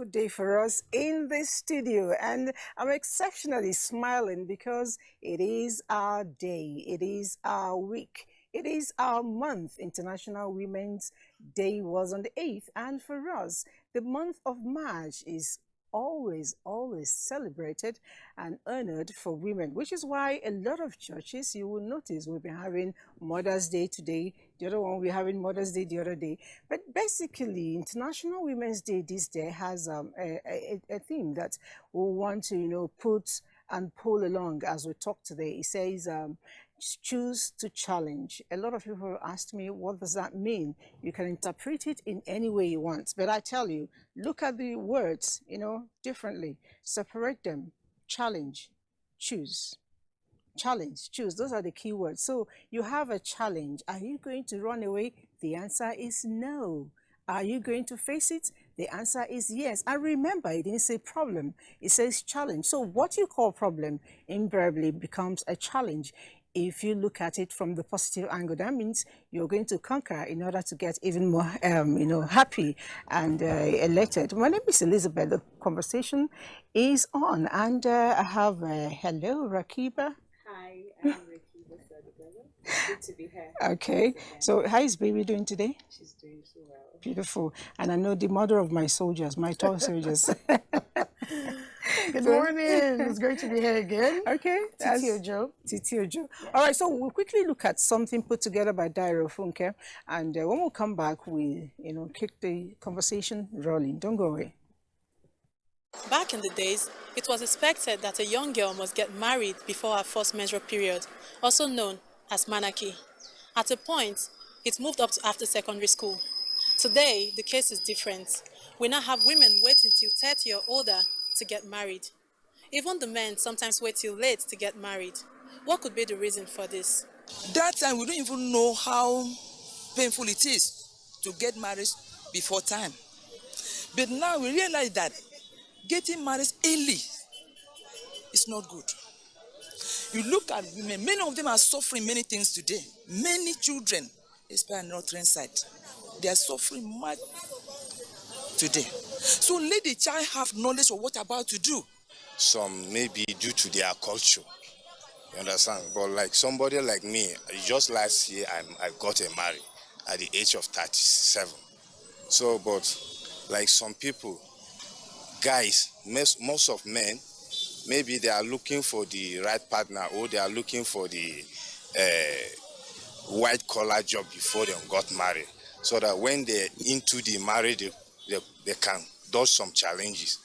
beautiful day for us in this studio, and I'm exceptionally smiling because it is our day, it is our week, it is our month. International Women's Day was on the 8th, and for us, the month of March is always celebrated and honored for women, which is why a lot of churches, you will notice, we've been having Mother's Day today, the other one we're having Mother's Day the other day. But basically, International Women's Day this day has a theme that we want to, put and pull along as we talk today. It says, choose to challenge. A lot of people asked me, what does that mean? You can interpret it in any way you want. But I tell you, look at the words, differently. Separate them. Challenge, choose. Challenge, choose. Those are the key words. So you have a challenge. Are you going to run away? The answer is no. Are you going to face it? The answer is yes. And remember, it didn't say problem. It says challenge. So what you call problem invariably becomes a challenge. If you look at it from the positive angle, that means you're going to conquer in order to get even more, happy and elated. My name is Elizabeth. The conversation is on, and I have hello, Rakiba. Hi, I'm Rakiba Sadegala. Good to be here. Okay, so how is baby doing today? She's doing so well. Beautiful, and I know the mother of my soldiers, my tall soldiers. Good morning. It's great to be here again. Okay. Titi Ojo. Titi Ojo. Yeah. All right, so we'll quickly look at something put together by Dairo Funke, and when we come back, we, kick the conversation rolling. Don't go away. Back in the days, it was expected that a young girl must get married before her first menstrual period, also known as manaki. At a point, it moved up to after secondary school. Today, the case is different. We now have women waiting till 30 or older to get married. Even the men sometimes wait till late to get married. What could be the reason for this? That time, we don't even know how painful it is to get married before time. But now we realize that getting married early is not good. You look at women, many of them are suffering many things today. Many children, especially on the northern side, they are suffering much today. So let the child have knowledge of what about to do. Some may be due to their culture, you understand? But like somebody like me, just last year I got married at the age of 37. So, but like some people, guys, most of men, maybe they are looking for the right partner or they are looking for the white collar job before they got married. So that when they're into the marriage, they can dodge some challenges.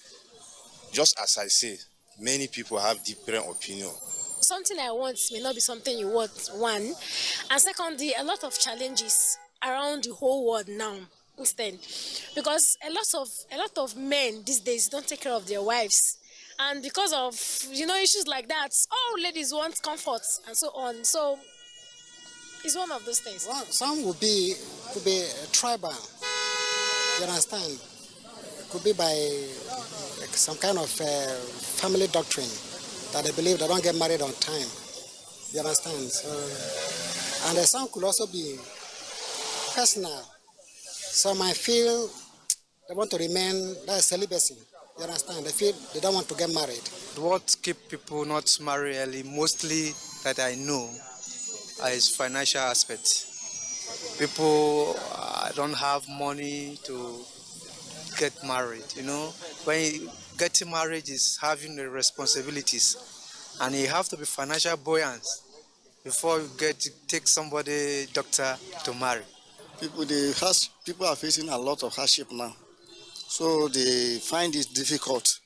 Just as I say, many people have different opinions. Something I want may not be something you want, one. And secondly, a lot of challenges around the whole world now instead. Because a lot of men these days don't take care of their wives. And because of, issues like that, all ladies want comfort and so on. So it's one of those things. Well, some could be tribal, you understand? Could be by some kind of family doctrine that they believe they don't get married on time, you understand? So, and some could also be personal. Some might feel they want to remain, that's celibacy, you understand? They feel they don't want to get married. What keep people not marry early, mostly that I know, is financial aspect. People don't have money to get married, When getting married is having the responsibilities, and you have to be financial buoyant before you take somebody doctor to marry. People are facing a lot of hardship now, so they find it difficult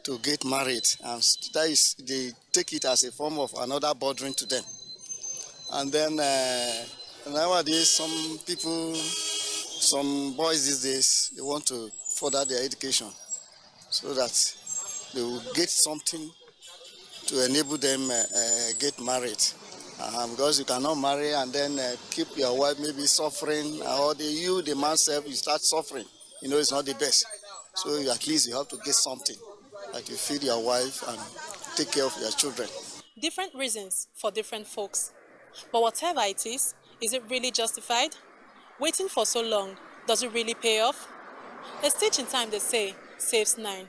to get married, and that is, they take it as a form of another burden to them. And then nowadays, some boys these days, they want to further their education so that they will get something to enable them get married. Because you cannot marry and then keep your wife maybe suffering, or the man self, you start suffering. It's not the best. So at least you have to get something that you feed your wife and take care of your children. Different reasons for different folks. But whatever it is it really justified? Waiting for so long, does it really pay off? A stitch in time, they say, saves 9.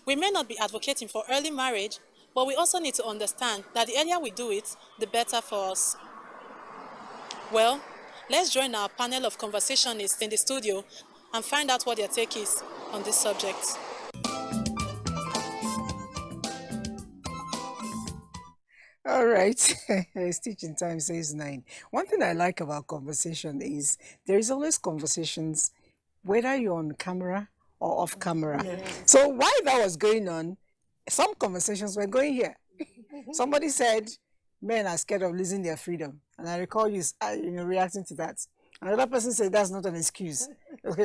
We may not be advocating for early marriage, but we also need to understand that the earlier we do it, the better for us. Well, let's join our panel of conversationists in the studio and find out what their take is on this subject. All right. It's teaching time says 9. One thing I like about conversation is there is always conversations, whether you're on camera or off camera. So while that was going on, some conversations were going here. Somebody said men are scared of losing their freedom. And I recall you reacting to that. Another person said that's not an excuse. Okay,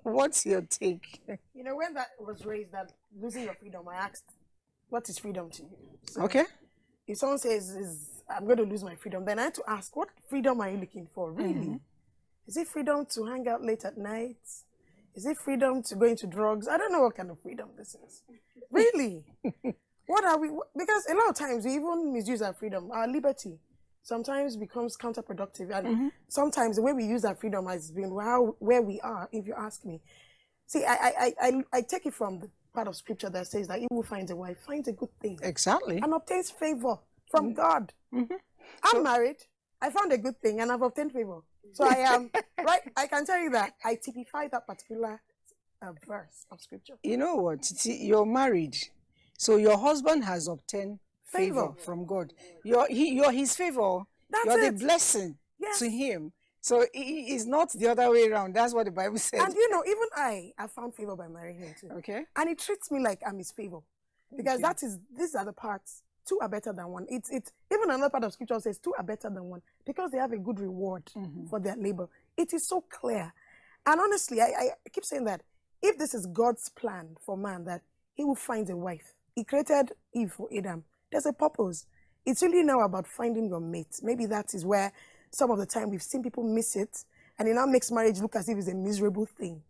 what's your take? You know, when that was raised, that losing your freedom, I asked, what is freedom to you? So Okay. if someone says, I'm going to lose my freedom, then I had to ask, what freedom are you looking for, really? Is it freedom to hang out late at night? Is it freedom to go into drugs? I don't know what kind of freedom this is. Really? What are we? Because a lot of times we even misuse our freedom. Our liberty sometimes becomes counterproductive. And sometimes the way we use our freedom has been where we are, if you ask me. See, I take it from the part of scripture that says that he who finds a wife finds a good thing. Exactly. And obtains favor from God. I'm married. I found a good thing and I've obtained favor. So I am, right? I can tell you that I typify that particular verse of scripture. You know what? You're married. So your husband has obtained favor from God. You're his favor. You're the blessing to him. So it is not the other way around. That's what the Bible says. And you know, even I found favor by marrying him too. Okay. And he treats me like I'm his favor. Because these are the parts. 2 are better than 1. It's even another part of scripture says 2 are better than 1 because they have a good reward for their labor. It is so clear. And honestly, I keep saying that if this is God's plan for man, that he will find a wife. He created Eve for Adam. There's a purpose. It's really now about finding your mate. Maybe that is where some of the time we've seen people miss it, and it now makes marriage look as if it's a miserable thing.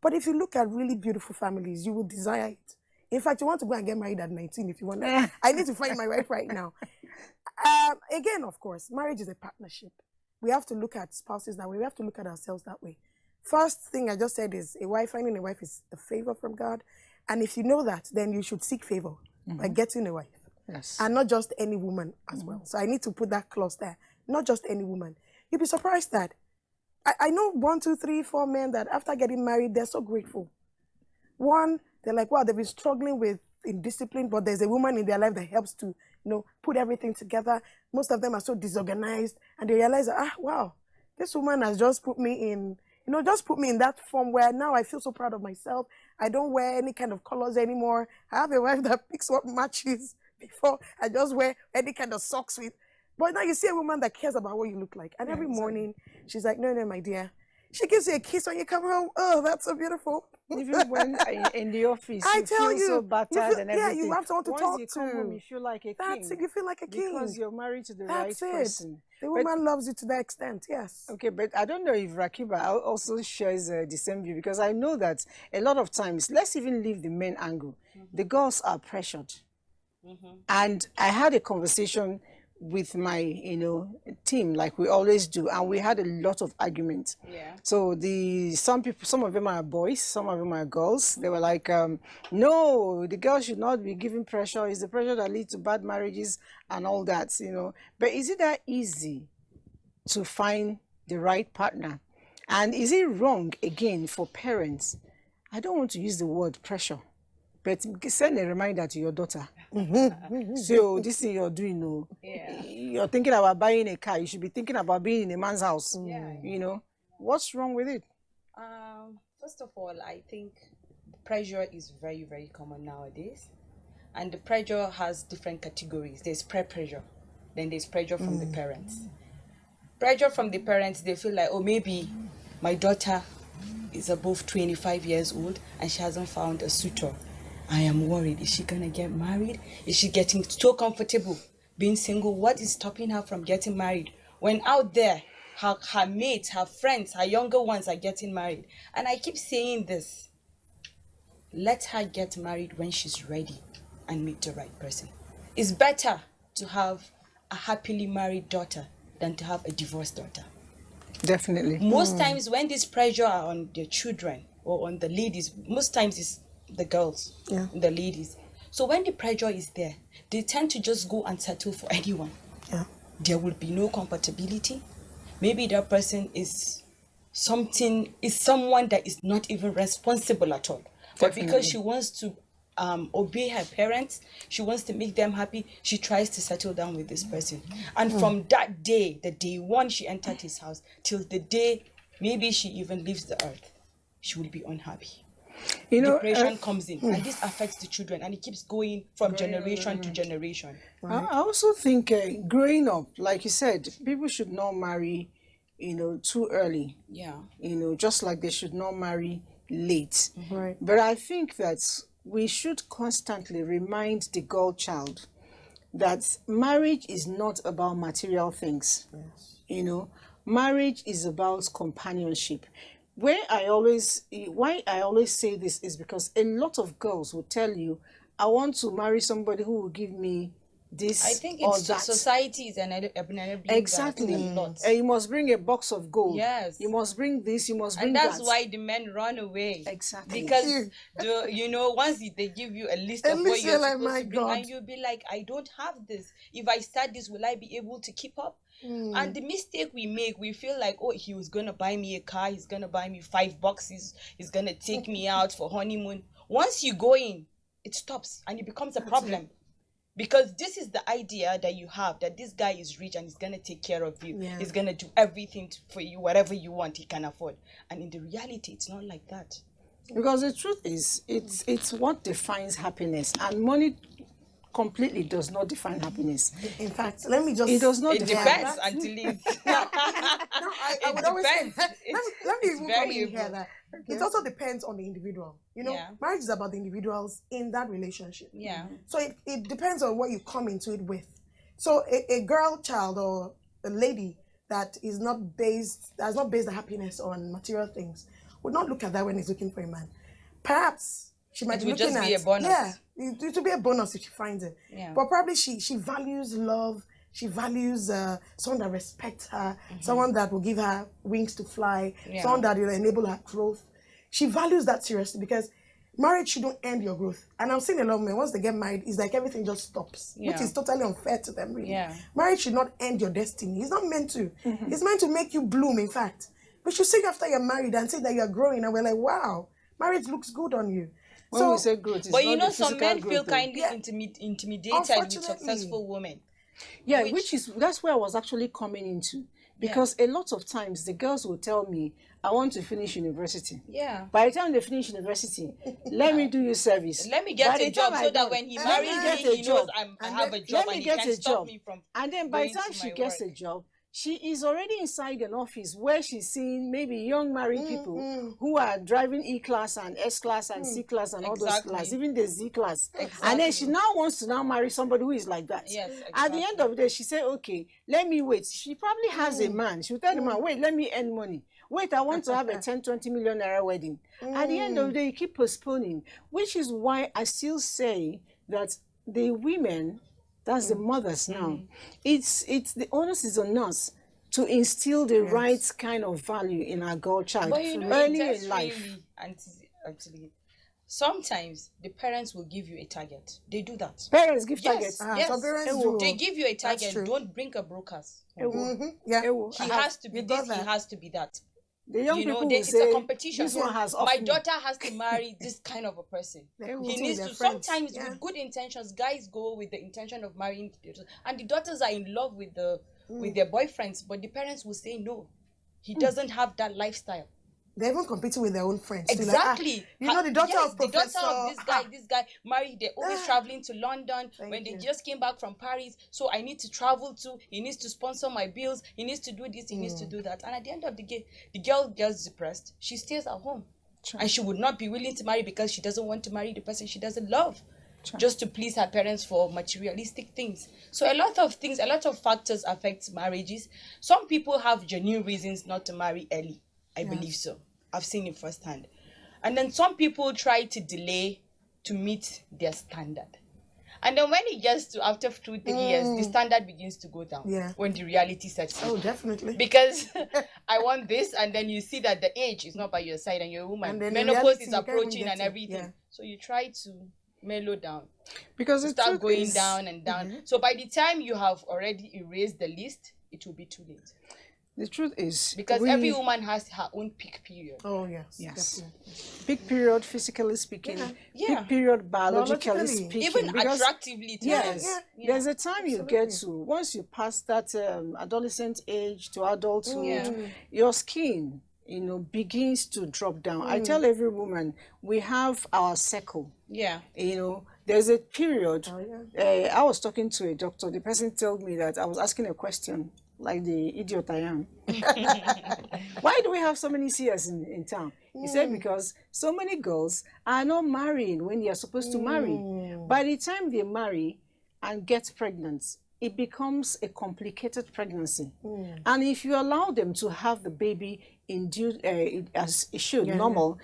But if you look at really beautiful families, you will desire it. In fact, you want to go and get married at 19 if you want. I need to find my wife right now. Again, of course, marriage is a partnership. We have to look at spouses that way. We have to look at ourselves that way. First thing I just said is finding a wife is a favor from God. And if you know that, then you should seek favor by getting a wife. Yes. And not just any woman as well. So I need to put that clause there. Not just any woman. You'll be surprised that I know 1, 2, 3, 4 men that after getting married, they're so grateful. One, they're like, wow, they've been struggling with indiscipline, but there's a woman in their life that helps to, put everything together. Most of them are so disorganized, and they realize that, wow, this woman has just put me in, just put me in that form where now I feel so proud of myself. I don't wear any kind of colors anymore. I have a wife that picks what matches before I just wear any kind of socks with. But now you see a woman that cares about what you look like. And every morning, she's like, no, my dear. She gives you a kiss when you come home. Oh, that's so beautiful. Even when in the office, you feel so battered and everything. Yeah, you have someone to Once talk you to. come home, you feel like a king. That's it. You feel like a king. Because you're married to the right person. The woman loves you to that extent, yes. Okay, but I don't know if Rakiba also shares the same view, because I know that a lot of times, let's even leave the men angle. The girls are pressured. And I had a conversation with my team, like we always do, and we had a lot of arguments. So some of them are boys, some of them are girls. They were like, no, the girl should not be given pressure. It's the pressure that leads to bad marriages and all that, But is it that easy to find the right partner? And is it wrong again for parents? I don't want to use the word pressure, but send a reminder to your daughter. So this thing you're doing, you're thinking about buying a car. You should be thinking about being in a man's house. What's wrong with it? First of all, I think pressure is very, very common nowadays. And the pressure has different categories. There's peer pressure. Then there's pressure from the parents. Pressure from the parents, they feel like, oh, maybe my daughter is above 25 years old and she hasn't found a suitor. I am worried. Is she going to get married? Is she getting so comfortable being single? What is stopping her from getting married? When out there, her mates, her friends, her younger ones are getting married. And I keep saying this. Let her get married when she's ready and meet the right person. It's better to have a happily married daughter than to have a divorced daughter. Definitely. Most times when this pressure are on the children, or on the ladies. Most times it's the girls, the ladies. So when the pressure is there, they tend to just go and settle for anyone. Yeah. There will be no compatibility. Maybe that person is someone that is not even responsible at all. But because she wants to obey her parents, she wants to make them happy, she tries to settle down with this person. And from that day, the day one she entered his house, till the day maybe she even leaves the earth, she will be unhappy. Depression comes in, and this affects the children, and it keeps going from generation to generation. I also think growing up, like you said, people should not marry, too early. Yeah. Just like they should not marry late. Right. But I think that we should constantly remind the girl child that marriage is not about material things. Yes. Marriage is about companionship. Why I always say this is because a lot of girls will tell you, I want to marry somebody who will give me this. I think or it's that. society is enabling Exactly. that a lot. You must bring a box of gold. Yes. You must bring this, you must bring and that's that. why the men run away. Exactly. Because once they give you a list of what you're supposed to bring, and you'll be like, I don't have this. If I start this, will I be able to keep up? And the mistake we make, we feel like, oh, he was gonna buy me a car, he's gonna buy me 5 boxes, he's gonna take me out for honeymoon. Once you go in, it stops and it becomes a problem. Because this is the idea that you have, that this guy is rich and he's gonna take care of you. Yeah. He's gonna do everything for you, whatever you want, he can afford. And in the reality, it's not like that. Because the truth is, it's what defines happiness, and money completely does not define happiness. In fact, let me just... It does not define depends until it's... I would always say... Let me even come in here that it also depends on the individual. Marriage is about the individuals in that relationship. Yeah. So it depends on what you come into it with. So a girl child or a lady that has not based the happiness on material things would not look at that when he's looking for a man. Perhaps she might be looking at... It would just be a bonus. Yeah, it would be a bonus if she finds it. Yeah. But probably she values love. She values someone that respects her, someone that will give her wings to fly, someone that will enable her growth. She values that seriously because marriage shouldn't end your growth. And I'm seeing a lot of men, once they get married, it's like everything just stops, which is totally unfair to them, really. Yeah. Marriage should not end your destiny. It's not meant to. It's meant to make you bloom, in fact. We should sing after you're married and say that you're growing, and we're like, wow, marriage looks good on you. When we say growth, but some men feel kind of intimidated with successful women. Yeah, that's where I was actually coming into. Because a lot of times the girls will tell me, I want to finish university. Yeah. By the time they finish university, let me do you service. Let me get a job so that when he marries me, he knows I have a job and he can stop me from... And then by the time she gets a job, she is already inside an office where she's seeing maybe young married people who are driving E-class and S-class and C-class and all those class, even the Z-class. And then she now wants to marry somebody who is like that. Yes, exactly. At the end of the day, she said, okay, let me wait. She probably has a man. She'll tell the man, wait, let me earn money. Wait, I want to have a 10, 20 million naira wedding. At the end of the day, you keep postponing, which is why I still say that the women, that's the mothers now, it's the onus is on us to instill the right kind of value in our girl child early in life. Actually, sometimes the parents will give you a target. They do that. Parents give targets. Yes. So parents do. They give you a target. Don't bring a brokers. Yeah. He has to be this. He has to be that. The young people will it's say, a competition. This one has my daughter has to marry this kind of a person. He needs to. Sometimes with good intentions, guys go with the intention of marrying, and the daughters are in love with their boyfriends, but the parents will say no. He doesn't have that lifestyle. They're even competing with their own friends. Exactly. The daughter of Professor... the daughter of this guy married, they're always traveling to London. When they just came back from Paris, so I need to travel too. He needs to sponsor my bills. He needs to do this, he needs to do that. And at the end of the day, the girl gets depressed. She stays at home. And she would not be willing to marry because she doesn't want to marry the person she doesn't love. Just to please her parents for materialistic things. So a lot of factors affect marriages. Some people have genuine reasons not to marry early. I believe so. I've seen it firsthand. And then some people try to delay to meet their standard. And then when it gets to after 2-3 years, the standard begins to go down. Yeah. When the reality sets in. Oh, definitely. Because I want this, and then you see that the age is not by your side, and you're a woman. And then Menopause reality, is you can't even approaching get and it. everything. Yeah. So you try to mellow down. Because You the start truth going is, down and down. So by the time you have already erased the list, it will be too late. the truth is, Because every woman has her own peak period. Oh, yes. Yes. Definitely. peak period physically speaking, Yeah. peak period biologically Biologically. speaking. Even because- attractively too. Yes, there's a time you get to, once you pass that adolescent age to adulthood, your skin, begins to drop down. I tell every woman, we have our cycle. Yeah. There's a period. I was talking to a doctor. The person told me that I was asking a question, like the idiot I am. Why do we have so many CS in town? He said because so many girls are not marrying when they are supposed to marry. By the time they marry and get pregnant, it becomes a complicated pregnancy. And if you allow them to have the baby in due, as it should, normal,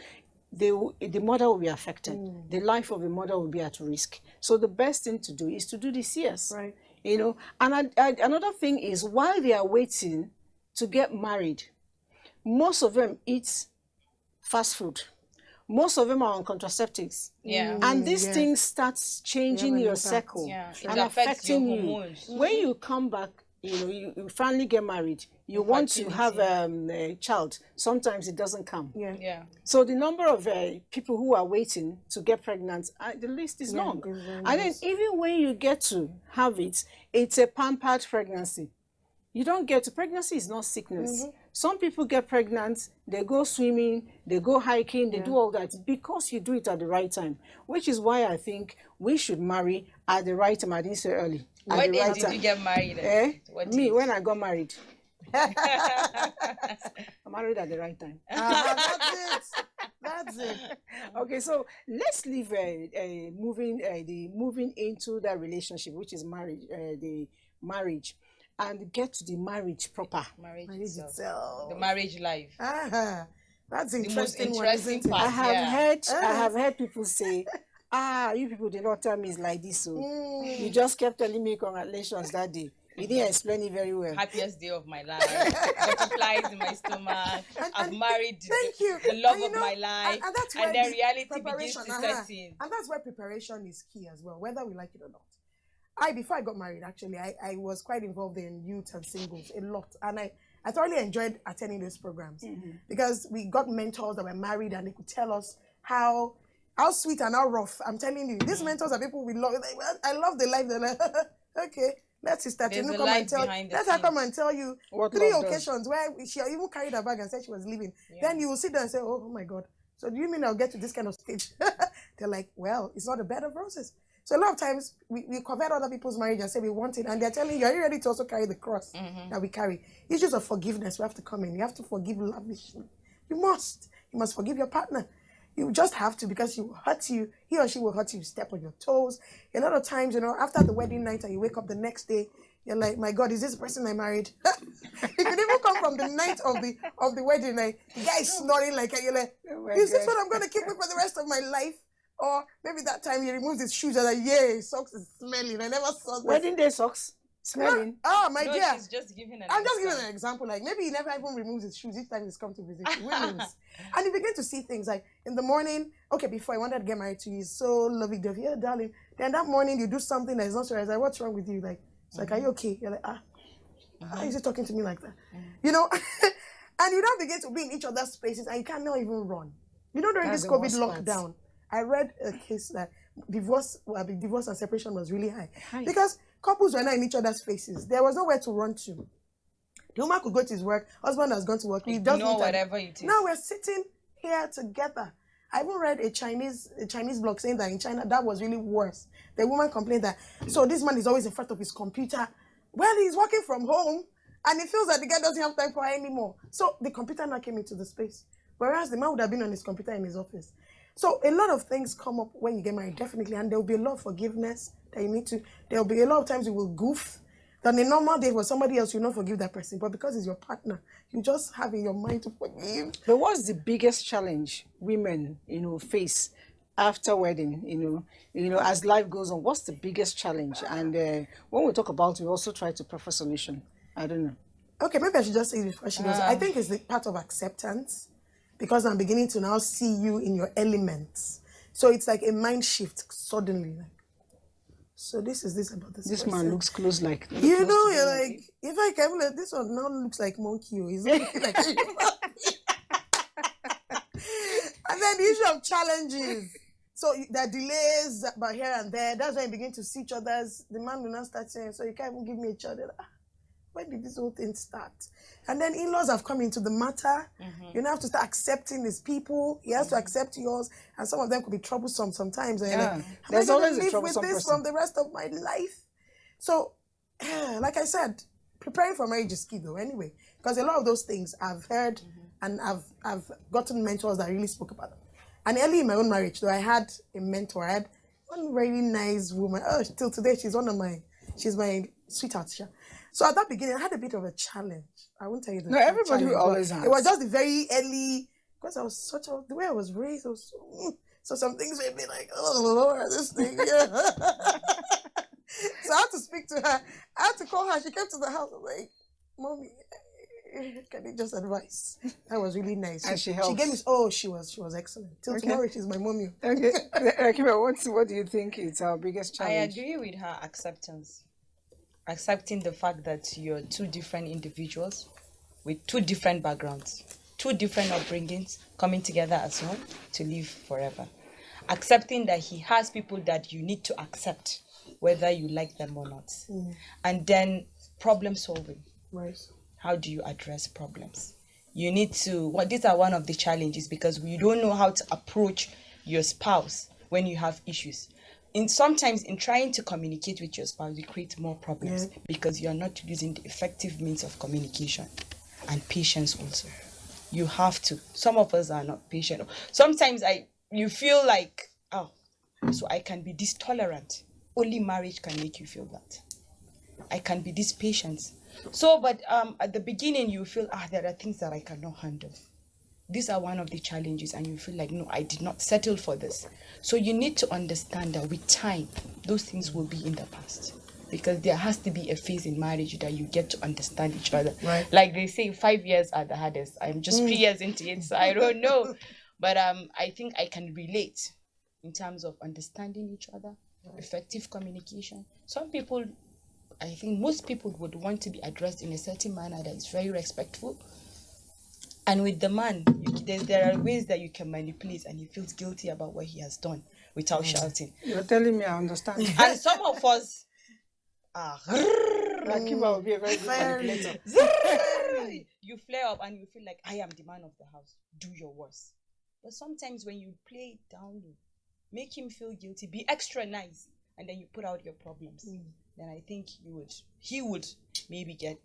the mother will be affected. The life of the mother will be at risk. So the best thing to do is to do the CS. Right. And another thing is, while they are waiting to get married, most of them eat fast food. Most of them are on contraceptives. Yeah. And these things starts changing your cycle and affecting you. When you come back, you finally get married, you want to have a child. Sometimes it doesn't come. Yeah. So the number of people who are waiting to get pregnant, the list is long. And then even when you get to have it, it's a pampered pregnancy. You don't get to, pregnancy is not sickness. Some people get pregnant, they go swimming, they go hiking, they do all that because you do it at the right time, which is why I think we should marry at the right time. I didn't say early. What age did you get married at? Me, when I got married. I married at the right time. That's it. Okay, so let's leave moving into that relationship, which is marriage, the marriage, and get to the marriage proper. Marriage itself. The marriage life. That's The most interesting. interesting One, part. I have heard people say, you people did not tell me it's like this. So you just kept telling me congratulations that day. You didn't explain it very well. Happiest day of my life. Butterflies in my stomach. I've married you. the love of my life. And that's and where then the reality begins preparation, to set in. And that's where preparation is key as well, whether we like it or not. Before I got married, actually, I was quite involved in youth and singles a lot. And I thoroughly enjoyed attending those programs because we got mentors that were married and they could tell us how sweet and how rough. I'm telling you, these mentors are people we love. I love the life. They're like, okay, let's start. Let her come and tell you what 3 occasions where she even carried her bag and said she was leaving. Yeah. Then you will sit there and say, oh my God. So do you mean I'll get to this kind of stage? They're like, well, it's not a bed of roses. So a lot of times we covet other people's marriage and say we want it, and they're telling you, are you ready to also carry the cross that we carry? Issues of forgiveness, we have to come in. You have to forgive lavishly. You must forgive your partner. You just have to, because he or she will hurt you, step on your toes. A lot of times, after the wedding night and you wake up the next day, you're like, my God, is this the person I married? It could even come from the night of the wedding night. The guy is snoring like, you're like, is this what I'm going to keep with for the rest of my life? Or maybe that time he removes his shoes and like, his socks is smelling. I never saw that. Wedding day socks smelling. My dear. She's just giving I'm just giving an example. Like maybe he never even removes his shoes each time he's come to visit. Women's. And you begin to see things like in the morning, okay, before I wanted to get married to you, he's so lovey-dovey, yeah, darling. Then that morning you do something that is not so right. Like, what's wrong with you? Like, it's like, are you okay? You're like, why is he talking to me like that? And you don't begin to be in each other's spaces and you cannot even run. During this COVID lockdown, I read a case that divorce and separation was really high. Because couples were not in each other's faces. There was nowhere to run to. The woman could go to his work, husband has gone to work. He doesn't know whatever it is. Now we're sitting here together. I even read a Chinese blog saying that in China that was really worse. The woman complained that, so this man is always in front of his computer. Well, he's working from home and he feels that the guy doesn't have time for her anymore. So the computer now came into the space. Whereas the man would have been on his computer in his office. So a lot of things come up when you get married, definitely, and there will be a lot of forgiveness that you need to. There will be a lot of times you will goof. Than a normal day for somebody else, you not forgive that person, but because it's your partner, you just have in your mind to forgive. But what's the biggest challenge women, face after wedding, as life goes on, what's the biggest challenge? And when we talk about, we also try to prefer solution. I don't know. Okay, maybe I should just say it before she goes. I think it's the part of acceptance, because I'm beginning to now see you in your elements. So it's like a mind shift suddenly. Like, so this is this about this. This person. man looks close like. You're like, if I can, like, this one now looks like monkey. He's looking like. And then the issue of challenges. So there are delays, but here and there. That's when you begin to see each other's. The man will not start saying, so you can't even give me each other. When did this whole thing start? And then in-laws have come into the matter. You now have to start accepting his people. He has to accept yours. And some of them could be troublesome sometimes. And Yeah. like, There's am I always gonna a live with troublesome this person. from the rest of my life? So, like I said, preparing for marriage is key though anyway. Because a lot of those things I've heard and I've gotten mentors that really spoke about them. And early in my own marriage, though, I had a mentor. I had one really nice woman. Oh, till today, she's my sweetheart. So at that beginning, I had a bit of a challenge. I won't tell you the No, everybody challenge, always but has. it was just the very early, because I was the way I was raised, I was so some things made me like, oh Lord, this thing. Yeah. So I had to speak to her. I had to call her. She came to the house. I was like, Mommy, can you just advise? That was really nice. And she helped. She gave me, she was excellent. Till tomorrow, she's my mommy. Okay. Akiba, what do you think is our biggest I challenge? agree with her. Accepting the fact that you're two different individuals with two different backgrounds, two different upbringings, coming together as one to live forever. Accepting that he has people that you need to accept, whether you like them or not. And then problem solving. Right. How do you address problems? You need to, these are one of the challenges, because we don't know how to approach your spouse when you have issues. Sometimes in trying to communicate with your spouse, you create more problems because you are not using the effective means of communication. And patience also. You have to. Some of us are not patient. Sometimes you feel like, so I can be this tolerant. Only marriage can make you feel that. I can be this patient. So, but at the beginning, you feel, there are things that I cannot handle. These are one of the challenges, and you feel like, no, I did not settle for this. So you need to understand that with time, those things will be in the past. Because there has to be a phase in marriage that you get to understand each other. Right. Like they say, 5 years are the hardest. I'm just 3 years into it, so I don't know. But I think I can relate in terms of understanding each other, effective communication. Some people, I think most people would want to be addressed in a certain manner that is very respectful. And with the man, there are ways that you can manipulate, and he feels guilty about what he has done without shouting. You're telling me I understand. And some of us Akiba will be a very good manipulator. you flare up and you feel like, I am the man of the house. Do your worst. But sometimes when you play it down, make him feel guilty, be extra nice, and then you put out your problems. Then I think he would maybe get,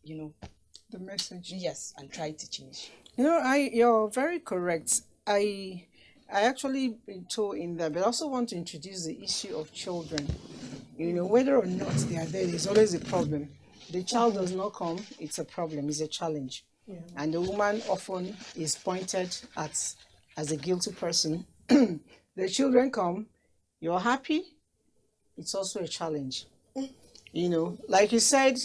The message. yes, and try to change. You're very correct. I actually told in that, but I also want to introduce the issue of children. Whether or not they are there's always a problem. The child does not come, it's a problem, it's a challenge. Yeah. And the woman often is pointed at as a guilty person. The children come, you're happy, it's also a challenge. Like you said,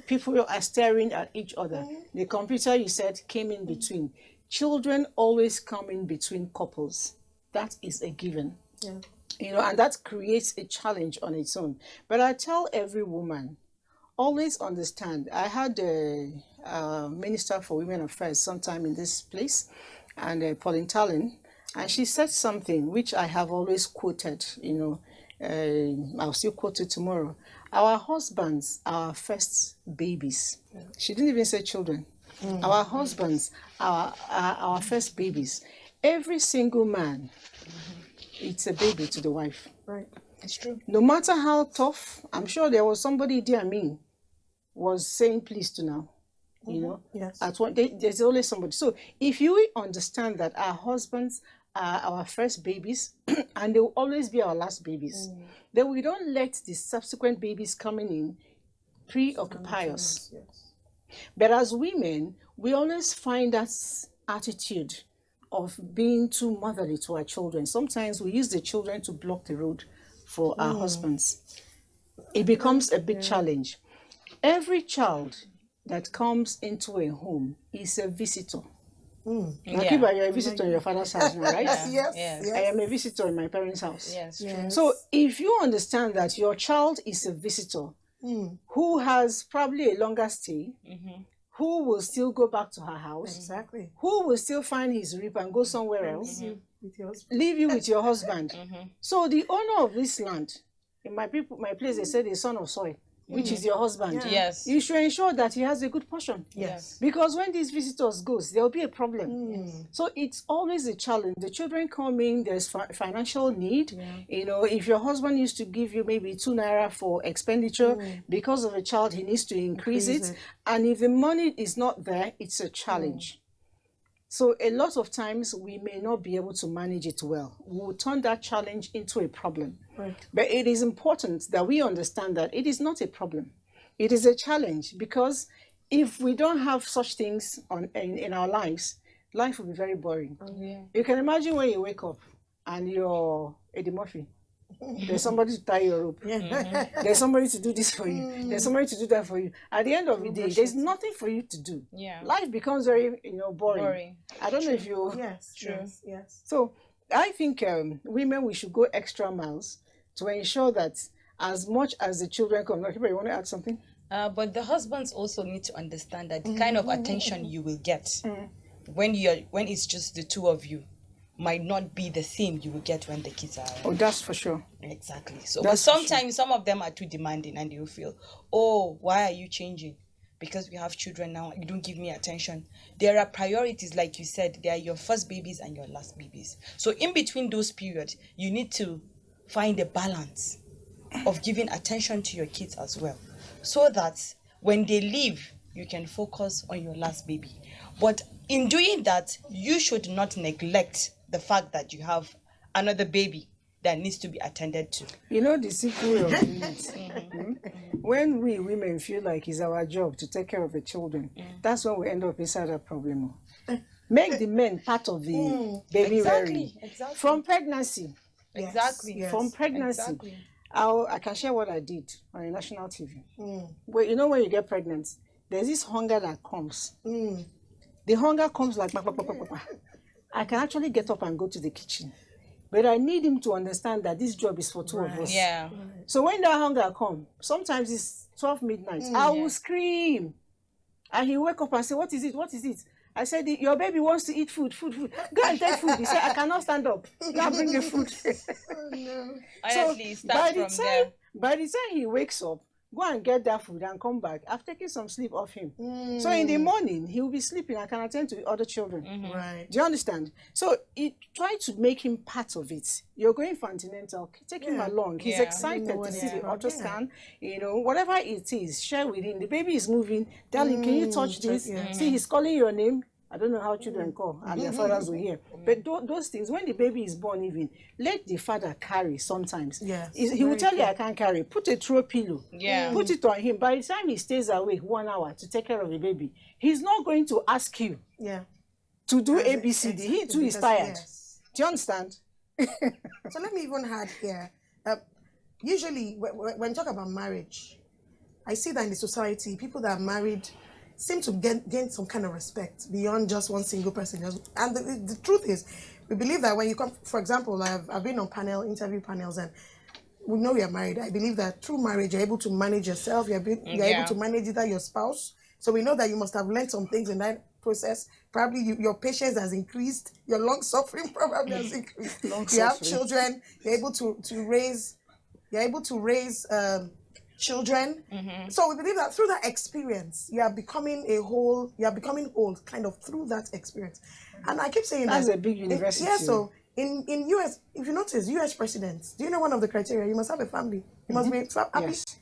people are staring at each other. The computer, you said, came in between. Children always come in between couples. That is a given. Yeah. And that creates a challenge on its own. But I tell every woman, always understand. I had a Minister for Women Affairs sometime in this place, and Pauline Tallinn, and she said something which I have always quoted, I'll still quote it tomorrow. Our husbands are our first babies. Yeah. She didn't even say children. Our husbands are our first babies. Every single man, it's a baby to the wife. Right. It's true. No matter how tough, I'm sure there was somebody there, was saying please to now. Yes. At one, there's always somebody. So if you understand that our husbands are our first babies and they will always be our last babies, then we don't let the subsequent babies coming in preoccupy us. Yes. But as women, we always find that attitude of being too motherly to our children. Sometimes we use the children to block the road for our husbands. It becomes a big challenge. Every child that comes into a home is a visitor. Akiba, you're a visitor in your father's house, right? Yes. I am a visitor in my parents' house. Yes. So if you understand that your child is a visitor who has probably a longer stay, who will still go back to her house, Exactly. who will still find his rib and go somewhere else, With yours. leave you with your husband. So the owner of this land, in my place, they say the son of soil, which is your husband. Yes. You should ensure that he has a good portion. Yes. Because when these visitors goes, there will be a problem. So it's always a challenge. The children come in, there's financial need. You know, if your husband used to give you maybe 2 naira for expenditure, because of a child, he needs to increase it. And if the money is not there, it's a challenge. So a lot of times we may not be able to manage it well. We will turn that challenge into a problem. Right. But it is important that we understand that it is not a problem. It is a challenge, because if we don't have such things in our lives, life will be very boring. You can imagine when you wake up and you're Eddie Murphy. There's somebody to tie your rope. There's somebody to do this for you. There's somebody to do that for you. At the end of the day, there's nothing for you to do. Life becomes very, boring. I don't know if you... Yes. True. Yes. So I think women, we should go extra miles to ensure that as much as the children come... You want to add something? But the husbands also need to understand that the kind of attention you will get when it's just the two of you might not be the same you will get when the kids are around. Oh, that's for sure. Exactly. So but sometimes some of them are too demanding and they will feel, oh, why are you changing? Because we have children now, you don't give me attention. There are priorities, like you said, they are your first babies and your last babies. So in between those periods, you need to find a balance of giving attention to your kids as well, so that when they leave, you can focus on your last baby. But in doing that, you should not neglect the fact that you have another baby that needs to be attended to. You know the simple way of doing it. When we women feel like it's our job to take care of the children, that's when we end up inside a problem. Make the men part of the baby rearing. Exactly. From pregnancy. Exactly. From pregnancy. Exactly. I can share what I did on a national TV. But you know when you get pregnant, there's this hunger that comes. The hunger comes like... I can actually get up and go to the kitchen. But I need him to understand that this job is for two of us. Yeah. So when that hunger comes, sometimes it's 12 midnight, I will scream. And he wake up and say, what is it? What is it? I said, your baby wants to eat food. Go and take food. He said, I cannot stand up. Go and bring the food. Honestly, start from there. By the time he wakes up, go and get that food and come back. I've taken some sleep off him. So in the morning, he will be sleeping. I can attend to the other children. Right. Do you understand? So try to make him part of it. You're going for antenatal, take him along. He's excited to see the ultrasound. You know, whatever it is, share with him. The baby is moving. Darling, can you touch this? See, he's calling your name. I don't know how children call, and their fathers will hear. But those things, when the baby is born even, let the father carry sometimes. Yes. He will tell you, I can't carry. Put a throw pillow. Yeah. Put it on him. By the time he stays awake 1 hour to take care of the baby, he's not going to ask you to do ABCD. He too is tired. Yes. Do you understand? So let me even add here. Usually, when you talk about marriage, I see that in the society, people that are married seem to gain some kind of respect beyond just one single person. And the truth is, we believe that when you come, for example, I've been on interview panels, and we know you're married. I believe that through marriage, you're able to manage yourself. You're able to manage either your spouse. So we know that you must have learned some things in that process. Probably your patience has increased. Your long suffering probably has increased. You have children. You're able to raise. You're able to raise children. So we believe that through that experience, you are becoming whole kind of through that experience. And I keep saying that's a big university. So in US, if you notice, US presidents, do you know one of the criteria? You must have a family. You must be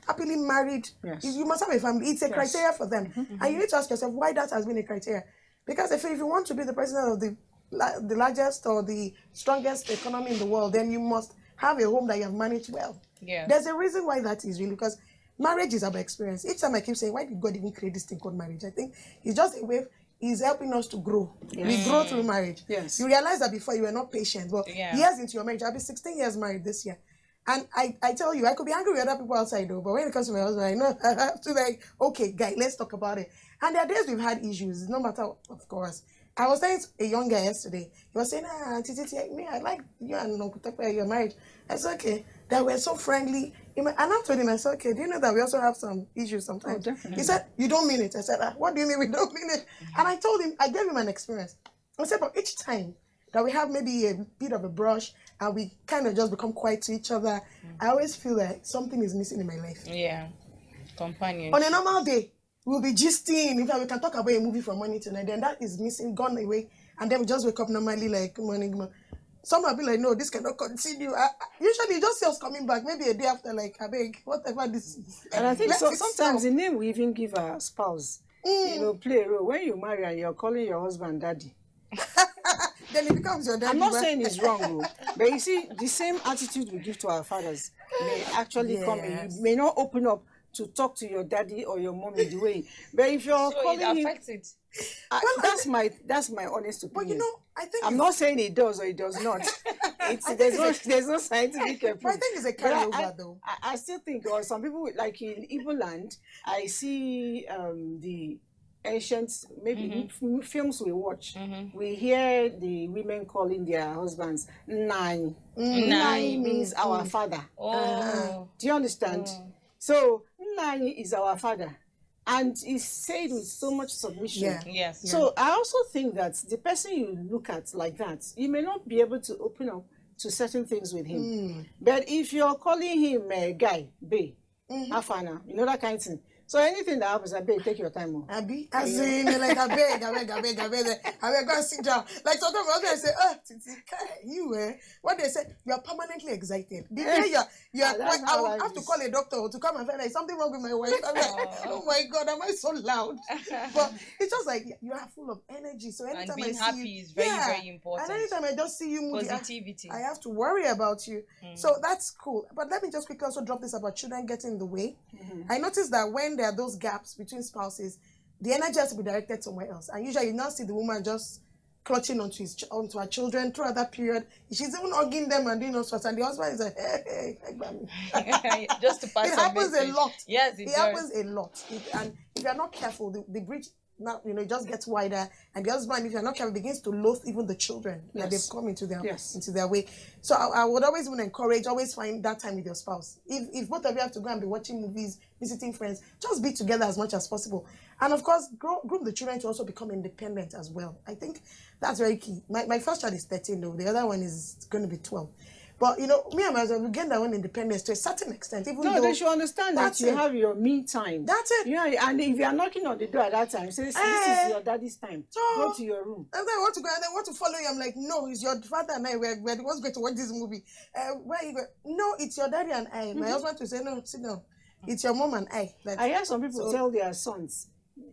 happily married. You must have a family. It's a criteria for them. And you need to ask yourself why that has been a criteria. Because if you want to be the president of the largest or the strongest economy in the world, then you must have a home that you have managed well. There's a reason why that is really, because marriage is about experience. Each time I keep saying, why did God even create this thing called marriage? I think it's just a way is helping us to grow. We grow through marriage. Yes. You realize that before you were not patient, but Yeah. years into your marriage, I'll be 16 years married this year. And I tell you, I could be angry with other people outside though, but when it comes to my husband, I know I have to like, okay, guy, let's talk about it. And there are days we've had issues, no matter, of course. I was telling a young guy yesterday, he was saying, me, I like you and Uncle Tope, your marriage. I said, okay, that we're so friendly. And I told him, I said, okay, do you know that we also have some issues sometimes? Oh, definitely. He said, you don't mean it. I said, what do you mean we don't mean it? And I told him, I gave him an experience. I said, but each time that we have maybe a bit of a brush and we kind of just become quiet to each other, I always feel like something is missing in my life. Yeah. Companion. On a normal day, we'll be gisting. In fact, we can talk about a movie from morning to night. Then that is missing, gone away. And then we just wake up normally like, good morning, good morning. Some will be like, no, this cannot continue. Usually you just see us coming back, maybe a day after, like, I beg, whatever this is. And I think Let so, it sometimes stop. the name we even give our spouse, play a role. When you marry and you're calling your husband daddy, Then it becomes your daddy. I'm not right? saying it's wrong, but you see, the same attitude we give to our fathers may actually come in. Yes. You may not open up to talk to your daddy or your mommy the way. But if you're So calling it him, affects it. that's my honest opinion. But you know, I think I'm not saying it does or it does not. There's no scientific proof. But I think it's a But carryover though. I still think, or some people, like in Igbo land, I see the ancient, maybe films we watch, we hear the women calling their husbands Nai. Nai means our father. Oh. Do you understand? So Nai is our father. And it's said with so much submission. Yeah. Yes. So I also think that the person you look at like that, you may not be able to open up to certain things with him. But if you're calling him guy, bae, afana, you know that kind of thing. So anything that happens, I beg, take your time. Oh. Abi, as in, like, I beg, go and sit down. Like, sometimes my husband say, Titi, you, what they say, you're permanently excited. The day That's I how will life have to is. call a doctor to come and find out something wrong with my wife. I'm like, oh my God, am I so loud? But it's just like, you are full of energy. So anytime being I see happy you, is very, very important. And anytime I just see you moody, Positivity. I have to worry about you. So that's cool. But let me just quickly also drop this about children getting in the way. I noticed that when there are those gaps between spouses, the energy has to be directed somewhere else. And usually you now see the woman just clutching onto her children throughout that period. She's even hugging them and doing all sorts. And the husband is like, hey, Just to pass it a happens message. a lot. Yes, it does. happens a lot. And if you're not careful, the bridge now, it just gets wider, and the husband, if you're not careful, begins to loathe even the children that they've come into their way. So I would always even encourage, always find that time with your spouse. If both of you have to go and be watching movies, visiting friends, just be together as much as possible. And of course, groom the children to also become independent as well. I think that's very key. My first child is 13 though, the other one is going to be 12. But me and my husband, we gain our own independence to a certain extent. Even though they should understand that you have your me time. That's it. And if you are knocking on the door at that time, say, this is your daddy's time. Go to your room. And then I want to go and I want to follow you. I'm like, no, it's your father and I. We're the ones going to watch this movie. Where are you going? No, it's your daddy and I. My husband to say, no, sit down. It's your mom and I. I hear some people tell their sons,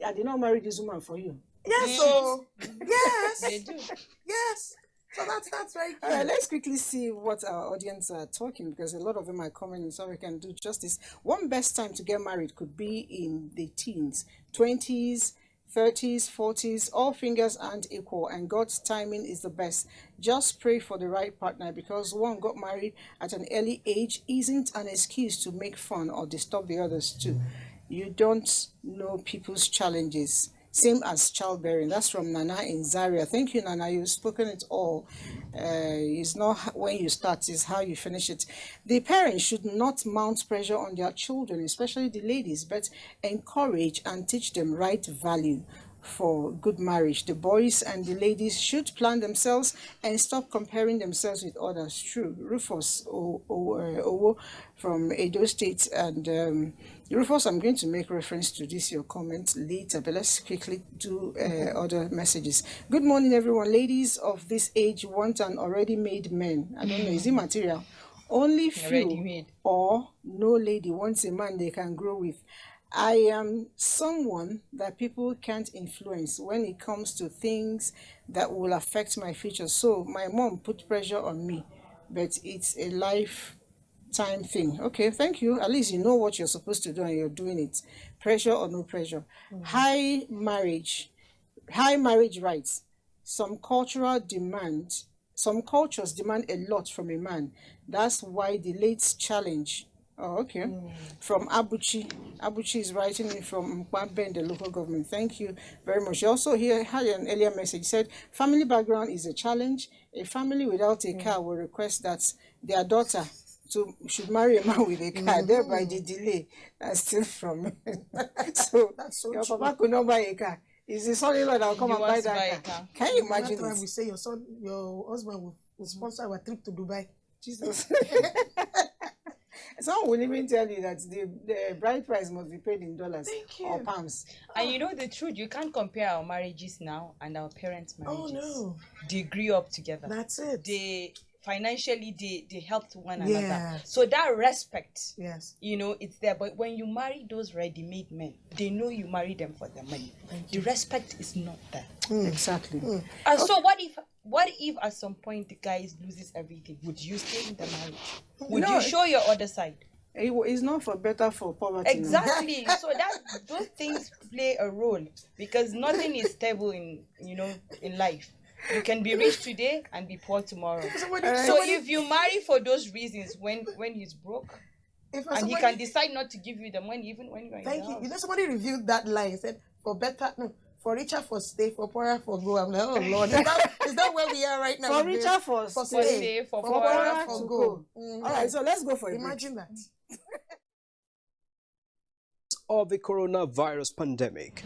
I did not marry this woman for you. Yes, so yes, They do. yes. So that's very cool. All right, let's quickly see what our audience are talking, because a lot of them are commenting, so we can do justice. One best time to get married could be in the teens, 20s, 30s, 40s. All fingers aren't equal, and God's timing is the best. Just pray for the right partner, because one got married at an early age isn't an excuse to make fun or disturb the others too. You don't know people's challenges. Same as childbearing. That's from Nana in Zaria. Thank you, Nana. You've spoken it all. It's not when you start, it's how you finish it. The parents should not mount pressure on their children, especially the ladies, but encourage and teach them right value for good marriage. The boys and the ladies should plan themselves and stop comparing themselves with others. True. Rufus Owo from Edo State. And Rufus, I'm going to make reference to this, your comment later, but let's quickly do other messages. Good morning, everyone. Ladies of this age want an already made man. I don't know, is it material? Only few or no lady wants a man they can grow with. I am someone that people can't influence when it comes to things that will affect my future. So my mom put pressure on me, but it's a lifetime thing. Okay, thank you. At least you know what you're supposed to do and you're doing it. Pressure or no pressure. High marriage high marriage rights. Some cultures demand a lot from a man. That's why the late challenge. Oh, okay. From Abuchi. Abuchi is writing it from Mpambe, the local government. Thank you very much. You also had an earlier message. Said family background is a challenge. A family without a car will request that their daughter should marry a man with a car. Thereby the delay that's still from so that's so your true. Papa could not buy a car. Is the son-in-law that will come and buy that car? Can you imagine it? We say your husband will sponsor our trip to Dubai. Jesus. Someone will even tell you that the bride price must be paid in dollars or pounds. And you know the truth, you can't compare our marriages now and our parents' marriages. Oh no. They grew up together. That's it. They financially they helped one another. So that respect, it's there. But when you marry those ready-made men, they know you marry them for their money. The respect is not there. Exactly. And so what if at some point the guy loses everything? Would you stay in the marriage? Would you show your other side? It's not for better, for poverty. Exactly. So those things play a role, because nothing is stable in life. You can be rich today and be poor tomorrow. So if you marry for those reasons, when he's broke, and he can decide not to give you the money even when you're in the house. You know, somebody reviewed that line and said, for richer for stay, for poorer for go. I'm like, oh Lord, is that where we are right now? For richer for stay, for poorer for go. All right, so let's go for it. Imagine that. Of the coronavirus pandemic,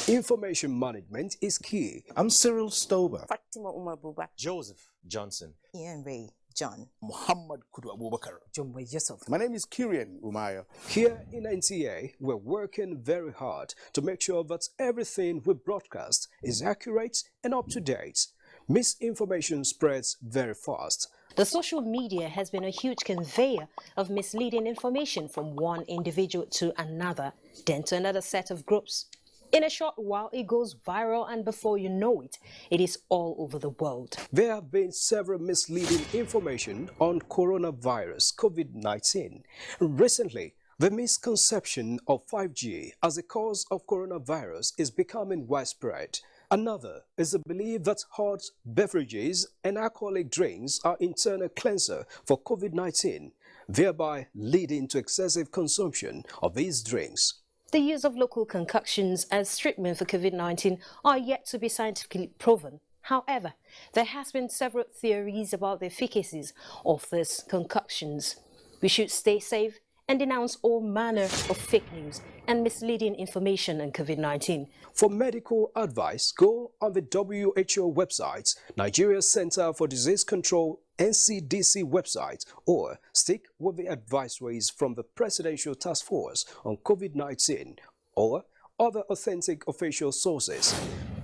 information management is key. I'm Cyril Stober. Fatima Umar Buba. Joseph Johnson. Ian Ray John. Muhammad Kudu Abubakar. Jumbo Yusuf. My name is Kirian Umaya. Here in NTA, we're working very hard to make sure that everything we broadcast is accurate and up to date. Misinformation spreads very fast. The social media has been a huge conveyor of misleading information from one individual to another, then to another set of groups. In a short while, it goes viral, and before you know it, it is all over the world. There have been several misleading information on coronavirus COVID-19. Recently, the misconception of 5G as a cause of coronavirus is becoming widespread. Another is the belief that hot beverages and alcoholic drinks are internal cleanser for COVID-19, thereby leading to excessive consumption of these drinks. The use of local concoctions as treatment for COVID-19 are yet to be scientifically proven. However, there has been several theories about the efficacies of these concoctions. We should stay safe and denounce all manner of fake news and misleading information on COVID-19. For medical advice, go on the WHO website, Nigeria Center for Disease Control NCDC website, or stick with the advisories from the Presidential Task Force on COVID-19 or other authentic official sources.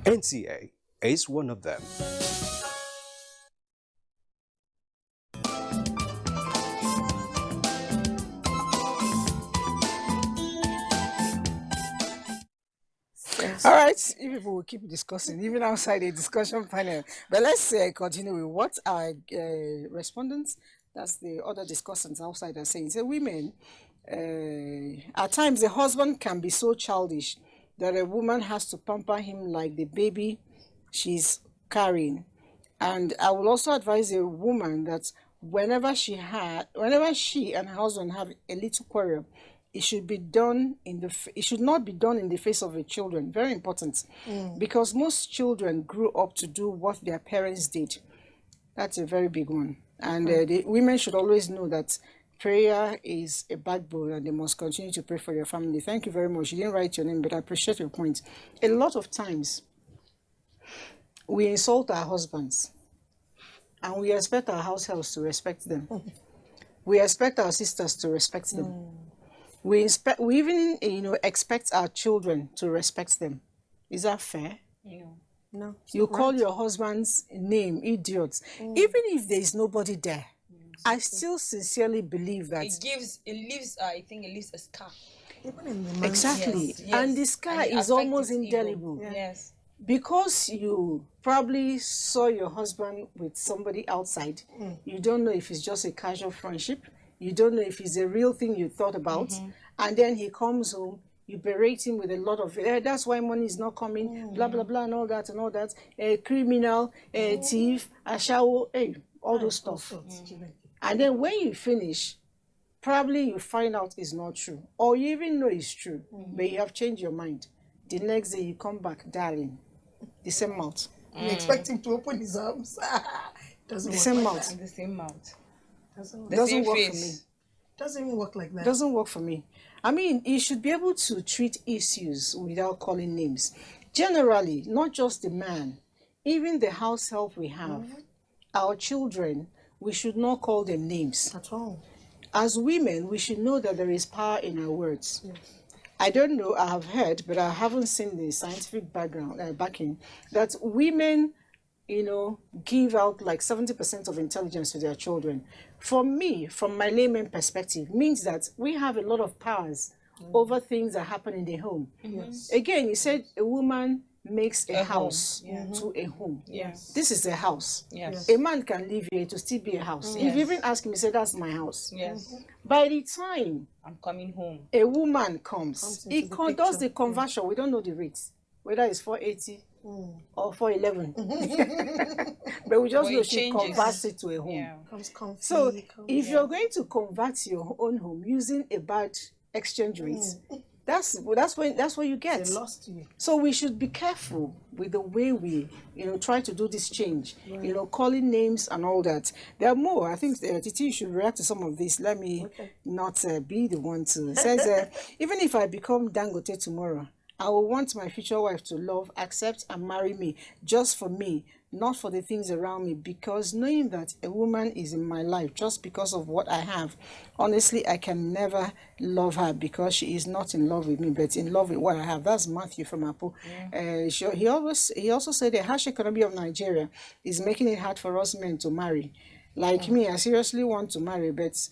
NTA is one of them. All right, you people will keep discussing, even outside the discussion panel. But let's continue with what our respondents, that's the other discussants outside, are saying. So women, at times the husband can be so childish that a woman has to pamper him like the baby she's carrying. And I will also advise a woman that whenever she and her husband have a little quarrel, it should not be done in the face of the children. Very important. Because most children grew up to do what their parents did. That's a very big one. And the women should always know that prayer is a backbone and they must continue to pray for their family. Thank you very much. You didn't write your name, but I appreciate your point. A lot of times, we insult our husbands and we expect our house helps to respect them. We expect our sisters to respect them. We even expect our children to respect them. Is that fair? No. You call your husband's name idiots, even if there is nobody there. I still sincerely believe that it leaves a scar. Even in the mind. Exactly, yes. And the scar is almost indelible. Yes. Because you probably saw your husband with somebody outside. You don't know if it's just a casual friendship. You don't know if it's a real thing you thought about. And then he comes home, you berate him with a lot of, that's why money is not coming, blah, blah, blah, and all that, a criminal, a thief, a shower, all those stuff. And then when you finish, probably you find out it's not true, or you even know it's true, but you have changed your mind. The next day you come back, darling, the same mouth. You expect him to open his arms. Doesn't The work same like mouth. that. The same mouth. Doesn't work for me. Doesn't even work like that. Doesn't work for me. I mean, you should be able to treat issues without calling names. Generally, not just the man, even the house help we have, our children, we should not call them names. At all. As women, we should know that there is power in our words. Yes. I don't know, I have heard, but I haven't seen the scientific backing, that women, give out like 70% of intelligence to their children. For me, from my layman perspective, means that we have a lot of powers over things that happen in the home. Yes. Again, you said a woman makes a house to a home. Yes. This is a house. Yes. A man can live here to still be a house. If you even ask him, he said, that's my house. Yes. By the time I'm coming home, a woman comes he does the conversion. We don't know the rates, whether it's 480 or 411. But we just know she converts it to a home. Yeah. So if you're going to convert your own home using a bad exchange rate, that's what you get. They lost to you. So we should be careful with the way we, try to do this change. Calling names and all that. There are more. I think Titi should react to some of this. Let me not be the one to. It says, even if I become Dangote tomorrow, I will want my future wife to love, accept, and marry me just for me, not for the things around me, because knowing that a woman is in my life just because of what I have, honestly, I can never love her because she is not in love with me, but in love with what I have. That's Matthew from Apo. He also said the harsh economy of Nigeria is making it hard for us men to marry. Like me, I seriously want to marry, but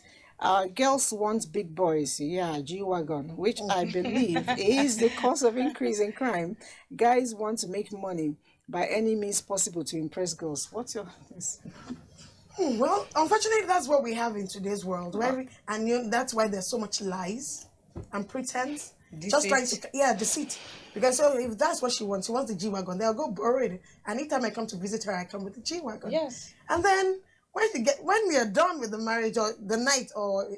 girls want big boys, G-Wagon, which I believe is the cause of increase in crime. Guys want to make money by any means possible to impress girls. What's your... Well, unfortunately, that's what we have in today's world. That's why there's so much lies and pretense. Deceit. Just trying to, deceit. Because if that's what she wants the G-Wagon, they'll go borrow it. Anytime I come to visit her, I come with the G-Wagon. Yes. And then when we are done with the marriage or the night, or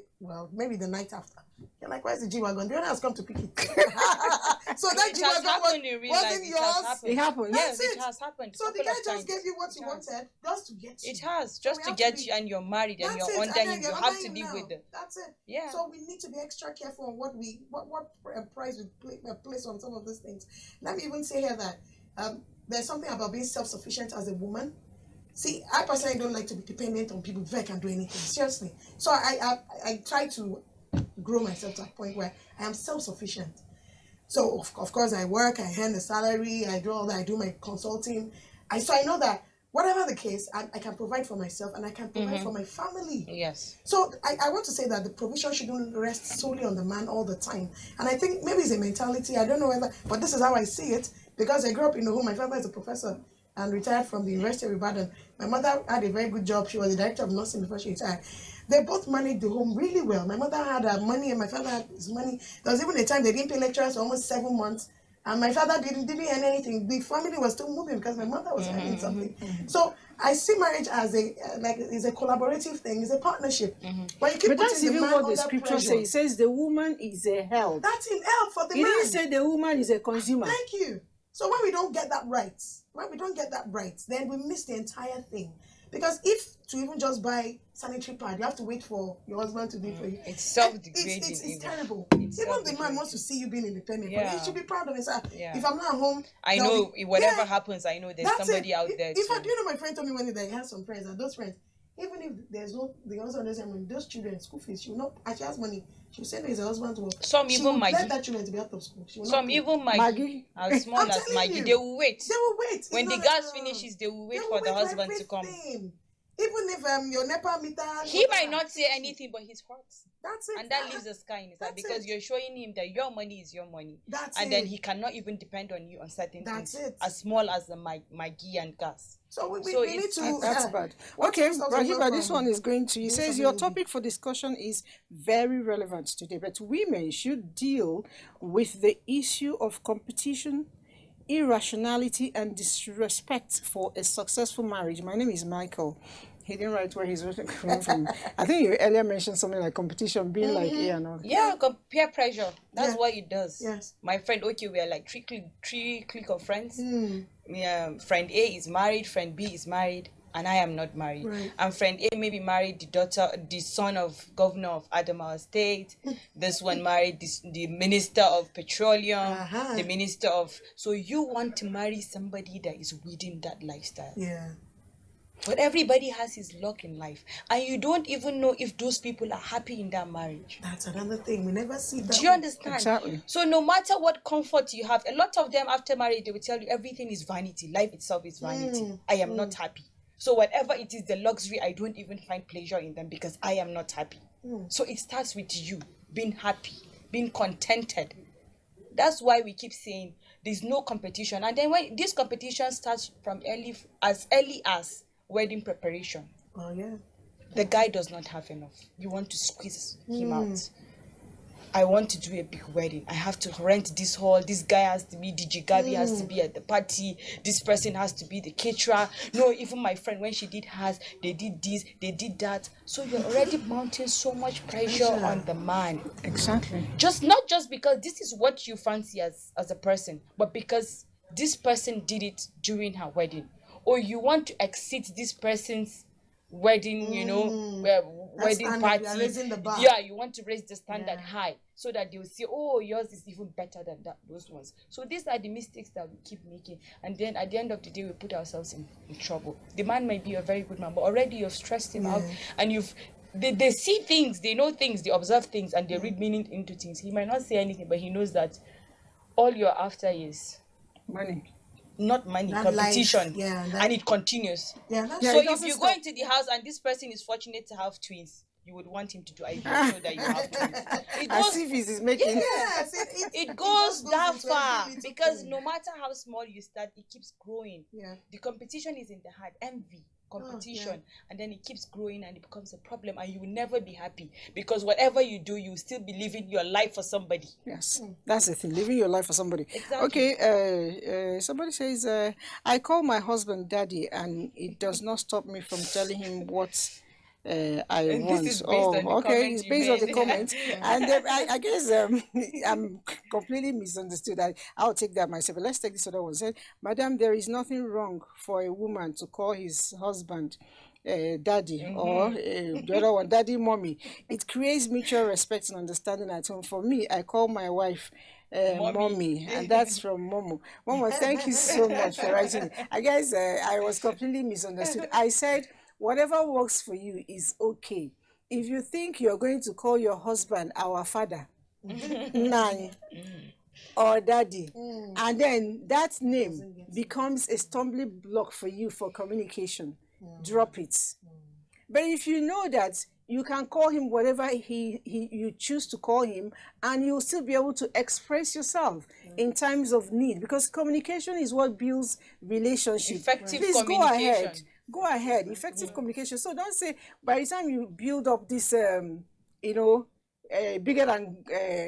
maybe the night after, you're like, where's the G-Wagon? The owner has come to pick it. So that G-Wagon wasn't yours. It happened. Yes, it has happened. So the guy just gave you what you wanted just to get you. It has, just to get you, and you're married and you're under him. You have to live with it. That's it. Yeah. So we need to be extra careful on what price we place on some of these things. Let me even say here that there's something about being self-sufficient as a woman. See, I personally don't like to be dependent on people before I can do anything. Seriously. So I try to grow myself to a point where I am self-sufficient. So of course I work, I earn the salary, I do all that, I do my consulting. So I know that whatever the case, I can provide for myself and I can provide for my family. Yes. So I want to say that the provision shouldn't rest solely on the man all the time. And I think maybe it's a mentality, I don't know whether, but this is how I see it. Because I grew up in a home, my father is a professor and retired from the University of Ibadan. My mother had a very good job. She was the director of nursing before she retired. They both managed the home really well. My mother had her money and my father had his money. There was even a time they didn't pay lecturers for almost 7 months. And my father didn't earn anything. The family was still moving because my mother was earning something. So I see marriage as it's a collaborative thing. It's a partnership. But that's even what the scripture says. It says the woman is a help. That's in help for the man. It didn't say the woman is a consumer. Thank you. So when we don't get that right, then we miss the entire thing. Because if to even just buy sanitary pad, you have to wait for your husband to do it for you. It's self-degrading. It's terrible. Even the man wants to see you being independent. Yeah. But he should be proud of himself. Yeah. If I'm not home, I know whatever happens, I know there's somebody out there. Do you know my friend told me one day that he has some friends, and those friends, even if there's the husband doesn't have money, those children school fees, she will not. And she has money. She will send his husband to work. Some she even will Maggie. let that children to be out of school. Some even Maggie, as small as Maggie, they will wait. They will wait. When the gas finishes, they will wait for the husband to come. Even if your NEPA meter... He might not say anything, but he's hurt. That's it. And that leaves a scar in his heart because you're showing him that your money is your money. Then he cannot even depend on you on certain things. As small as the Maggi and gas. So we need to... That's bad. Okay, Rahiba, this one is going to... He says, your topic for discussion is very relevant today, but women should deal with the issue of competition, irrationality, and disrespect for a successful marriage. My name is Michael. He didn't write where he's coming from. I think you earlier mentioned something like competition being like peer pressure. That's what it does. Yes. My friend, we are like three clique of friends. Friend A is married, friend B is married, and I am not married. Right. And friend A maybe married the son of governor of Adamawa State. This one married the minister of petroleum, the minister of... So you want to marry somebody that is within that lifestyle. Yeah. But everybody has his luck in life. And you don't even know if those people are happy in that marriage. That's another thing. We never see that. Do you understand? Exactly. So no matter what comfort you have, a lot of them after marriage, they will tell you everything is vanity. Life itself is vanity. I am not happy. So whatever it is, the luxury, I don't even find pleasure in them because I am not happy. So it starts with you being happy, being contented. That's why we keep saying there's no competition. And then when this competition starts from as early as wedding preparation. Oh yeah. The guy does not have enough. You want to squeeze him out. I want to do a big wedding. I have to rent this hall. This guy has to be DJ Gabi has to be at the party. This person has to be the caterer. No, even my friend, when she did hers, they did this, they did that. So you're already mounting so much pressure on the man. Exactly. Not just because this is what you fancy as a person, but because this person did it during her wedding. Or you want to exceed this person's wedding, wedding party. You want to raise the standard high so that they will say, oh, yours is even better than those ones. So these are the mistakes that we keep making. And then at the end of the day, we put ourselves in trouble. The man might be a very good man, but already you've stressed him out and they see things, they know things, they observe things, and they read meaning into things. He might not say anything, but he knows that all you're after is money. Not money, that competition. Life, and it continues. So if you go into the house and this person is fortunate to have twins, you would want him to do IVF so that you have twins. As if he's making... it goes that far because no matter how small you start, it keeps growing. The competition is in the heart, envy, competition, and then it keeps growing and it becomes a problem and you will never be happy because whatever you do, you will still be living your life for somebody. Yes, that's the thing, living your life for somebody. Exactly. Okay, somebody says, I call my husband daddy and it does not stop me from telling him what I want. This is based on the it's based on the comment. And I guess I'm completely misunderstood. I'll take that myself. But let's take this other one. Said, Madam, there is nothing wrong for a woman to call his husband daddy or the other one, daddy, mommy. It creates mutual respect and understanding at home. For me, I call my wife mommy, and that's from Momo. Momo, thank you so much for writing. I guess I was completely misunderstood. I said, whatever works for you is okay. If you think you're going to call your husband our father, nine, or daddy, and then that name becomes a stumbling block for you for communication, drop it. But if you know that you can call him whatever you choose to call him, and you'll still be able to express yourself in times of need, because communication is what builds relationship. Effective Please communication. Go ahead. Effective communication. So don't say by the time you build up this, bigger than,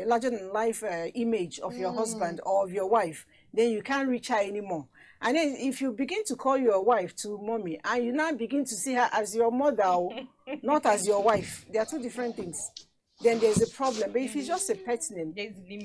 larger than life image of your husband or of your wife, then you can't reach her anymore. And then if you begin to call your wife to mommy, and you now begin to see her as your mother, not as your wife, they are two different things, then there's a problem. But if it's just a pet name,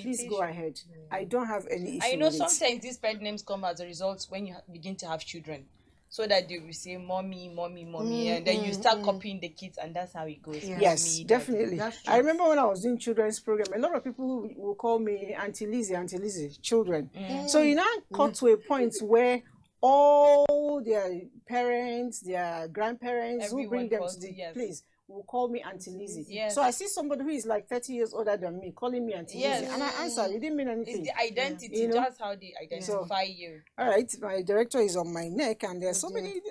please go ahead. I don't have any issue I know with it. sometimes these pet names come as a result when you begin to have children. So that they will say mommy, and then you start copying the kids, and that's how it goes. Yes, Mommy, definitely. I remember when I was doing children's program, a lot of people will call me Auntie Lizzie, children. So you now got to a point where all their parents, their grandparents, who bring them to the place, will call me Auntie Lizzie. Yes. So I see somebody who is like 30 years older than me calling me Auntie Yes. Lizzie, and I answer. You didn't mean anything. It's the identity, You know? just how they identify you. All right, my director is on my neck, and there's so many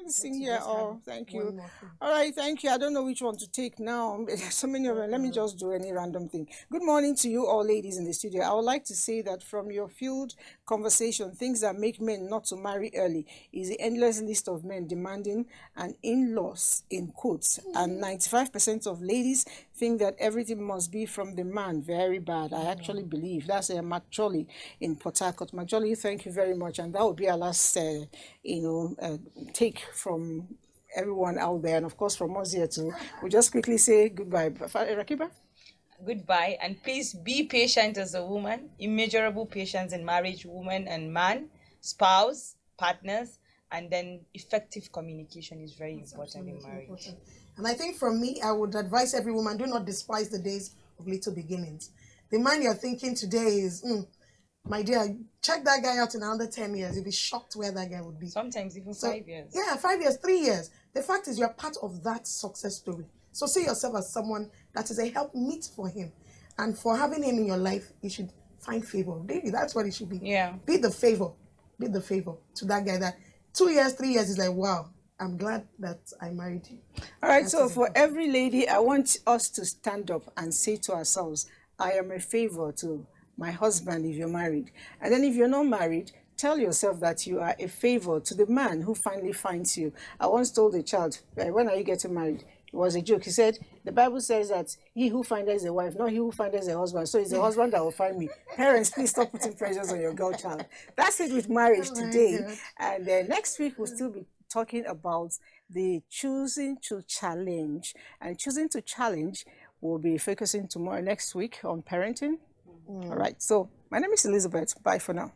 thing here. Oh, thank you. All right, thank you. I don't know which one to take now. There's so many of them. Let me just do any random thing. Good morning to you all, ladies in the studio. I would like to say that from your field conversation, things that make men not to marry early is the endless list of men demanding an in-laws in quotes, and 95% of ladies think that everything must be from the man. Very bad. I actually believe that's McJolly in Port Harcourt. McJolly, thank you very much, and that would be our last, take from everyone out there, and of course from us here too. We'll just quickly say goodbye. Rakiba? Goodbye, and please be patient as a woman. Immeasurable patience in marriage, woman and man, spouse, partners, and then effective communication is very important in marriage. And I think from me, I would advise every woman, do not despise the days of little beginnings. The man you're thinking today is, my dear, check that guy out in another 10 years. You'll be shocked where that guy would be. Sometimes even 5 years. Yeah, 5 years, 3 years. The fact is you're part of that success story. So see yourself as someone that is a helpmeet for him. And for having him in your life, you should find favor. David, that's what it should be. Yeah. Be the favor. Be the favor to that guy that 2 years, 3 years is like, wow, I'm glad that I married you. All right, so for every lady, I want us to stand up and say to ourselves, I am a favor to my husband if you're married. And then if you're not married, tell yourself that you are a favor to the man who finally finds you. I once told a child, when are you getting married? It was a joke. He said, the Bible says that he who findeth a wife, not he who findeth a husband. So it's the husband that will find me. Parents, please stop putting pressures on your girl child. That's it with marriage today. And next week, we'll still be talking about the choosing to challenge. And choosing to challenge, we'll be focusing next week on parenting. All right. So my name is Elizabeth. Bye for now.